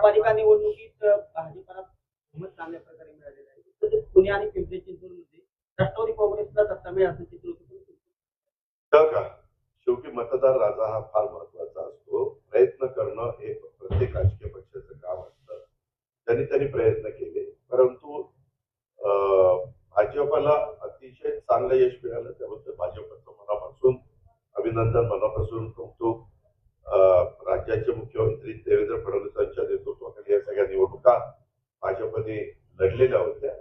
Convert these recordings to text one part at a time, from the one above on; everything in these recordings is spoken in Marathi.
नगरपालिका निवडणुकीत भाजपला बहुमत चांगल्या प्रकारे मिळालेलं आहे. तसेच पुणे आणि पिंपरी चिंचवडमध्ये राष्ट्रवादी काँग्रेसला सत्ता मिळेल असं चित्र होतं. तर का शेवटी मतदार राजा हा फार महत्वाचा असतो. प्रयत्न करणं हे प्रत्येक राजकीय पक्षाचं काम असतं. त्यांनी प्रयत्न केले, परंतु भाजपला अतिशय चांगलं यश मिळालं. त्याबद्दल भाजपचं मनापासून अभिनंदन, मनापासून कौतुक. राज्याचे मुख्यमंत्री देवेंद्र फडणवीसांच्या नेतृत्वाखाली या सगळ्या निवडणुका भाजपने लढलेल्या होत्या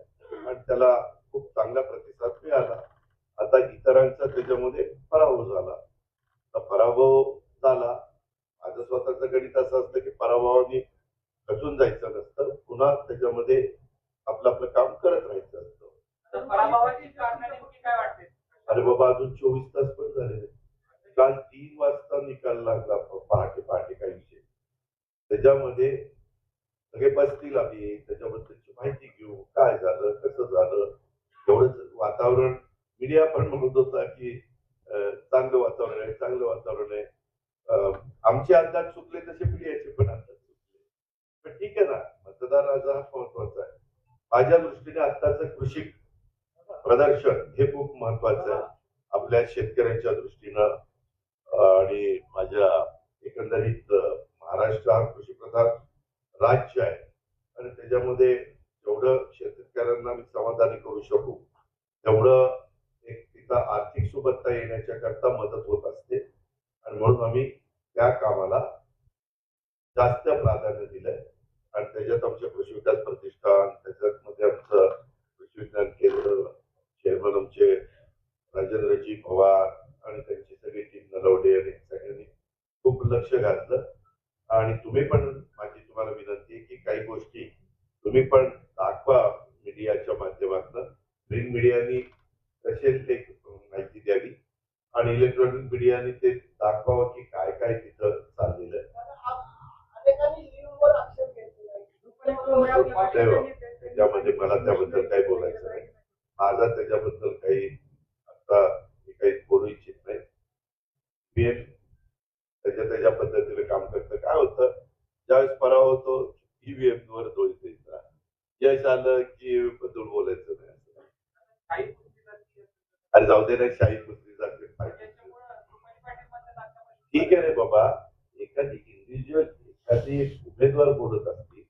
आणि त्याला खूप चांगला प्रतिसाद मिळाला. आता इतरांचा त्याच्यामध्ये पराभव झाला. पराभव झाला, माझं स्वतःचं गणित असं असतं की पराभवाने खचून जायचं नसतं, पुन्हा त्याच्यामध्ये आपलं आपलं काम करत राहायचं असतं. पराभवाची कारणं नेमकी काय वाटते? अरे बाबा, अजून 24 तास पण झाले. काल 3 वाजता निकाल लागला, पहाटे काही विषय. त्याच्यामध्ये सगळे बसतील, आम्ही त्याच्याबद्दलची माहिती घेऊ, काय झालं, कसं झालं. एवढंच वातावरण. मीडिया पण म्हणत होता की चांगलं वातावरण आहे, चांगलं वातावरण आहे. आमचे अंदाज चुकले तसे मीडियाचे पण अंदाज चुकले. पण ठीक आहे ना, मतदार राजा हा महत्वाचा आहे. माझ्या दृष्टीने आत्ताचं कृषी प्रदर्शन हे खूप महत्वाचं आहे आपल्या शेतकऱ्यांच्या दृष्टीनं. आणि माझ्या एकंदरीत महाराष्ट्र हा कृषीप्रधान राज्य आहे आणि त्याच्यामध्ये जेवढं शेतकऱ्यांना मी समाधानी करू शकू तेवढं एक तिथं आर्थिक सुबत्ता येण्याच्या करता मदत होत असते आणि म्हणून आम्ही त्या कामाला जास्त प्राधान्य दिलंय. आणि त्याच्यात आमच्या कृषी विकास प्रतिष्ठान, त्याच्यामध्ये आमचं कृषी विज्ञान केंद्र, चेअरमन आमचे राजेंद्रजी पवार आणि त्यांची सगळी टीम नलवडे आणि सगळ्यांनी खूप लक्ष घातलं. आणि तुम्ही पण, माझी तुम्हाला विनंती आहे की काही गोष्टी तुम्ही पण दाखवा मीडियाच्या माध्यमातून. प्रिंट मीडियानी तसेच माहिती द्यावी आणि इलेक्ट्रॉनिक मीडियाने ते दाखवावं की काय काय तिथं चाललेलं आहे. त्यामध्ये मला त्याबद्दल काही बोलायचं नाही. माझा त्याच्याबद्दल काही आता मी काही बोलू इच्छित नाही. पीएम त्याच्या पद्धतीने काम करतं. काय होतं, ज्यावेळेस पराभव होतो ईव्हीएम वर दोष द्यायचा, यश आलं की बद्दल बोलायचं नाही. अरे जाऊ दे ना, शाही कुस्ती जाते. ठीक आहे रे बाबा, एखादी इंडिव्हिज्युअल एखादी उमेदवार बोलत असतील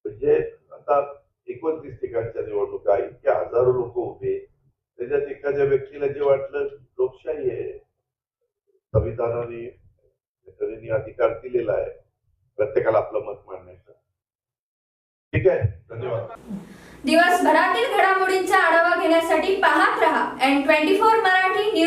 म्हणजे आता 29 ठिकाणच्या निवडणुका, इतके हजारो लोक उभे, त्याच्यात एखाद्या व्यक्तीला जे वाटलं, लोकशाही आहे, संविधानाने अधिकार दिलेला आहे प्रत्येकाला आपलं मत मांडण्याचा. ठीक आहे, धन्यवाद. दिवसभरातील घडामोडींचा आढावा घेण्यासाठी पाहत रहा N24 मराठी न्यूज.